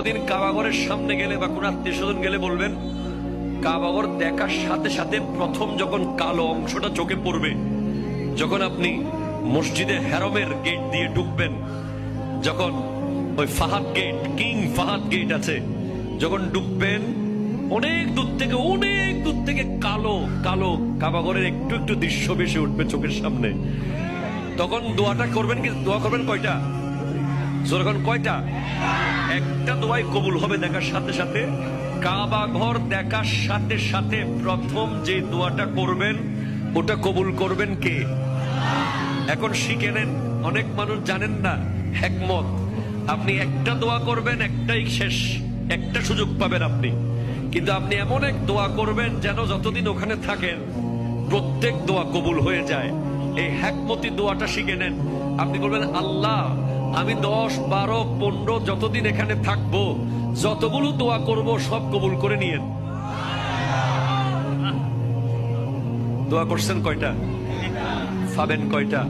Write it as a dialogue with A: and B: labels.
A: কোনোদিন কাবাঘরের সামনে গেলে বা কোন আত্মীয় স্বজন গেলে বলবেন, কাবাঘর দেখার সাথে সাথে প্রথম যখন কালো অংশটা চোখে পড়বে, যখন আপনি মসজিদে হেরমের গেট দিয়ে ঢুকবেন, যখন ওই Fahad gate, King Fahad gate আছে, যখন ঢুকবেন অনেক দূর থেকে কালো কালো কাবাঘরের একটু একটু দৃশ্য ভেসে উঠবে চোখের সামনে। তখন দোয়াটা করবেন, কি দোয়া করবেন কয়টা? যখন কয়টা? একটা দোয়াই কবুল হবে দেখার সাথে সাথে। কাবা ঘর দেখার সাথে সাথে প্রথম যে দোয়াটা করবেন ওটা কবুল করবেন কে? এখন শিখে নেন, অনেক মানুষ জানেন না হিকমত। আপনি একটা দোয়া করবেন, একটাই শেষ, একটা সুযোগ পাবেন আপনি, কিন্তু আপনি এমন এক দোয়া করবেন যেন যতদিন ওখানে থাকেন প্রত্যেক দোয়া কবুল হয়ে যায়। এই হিকমতি দোয়াটা শিখে নেন। আপনি বলবেন, আল্লাহ আমি 10, 12, 15 যতদিন এখানে থাকবো, যতগুলো দোয়া করব সব কবুল করে নিয়েন। দোয়া করছেন কয়টা? পাবেন কয়টা?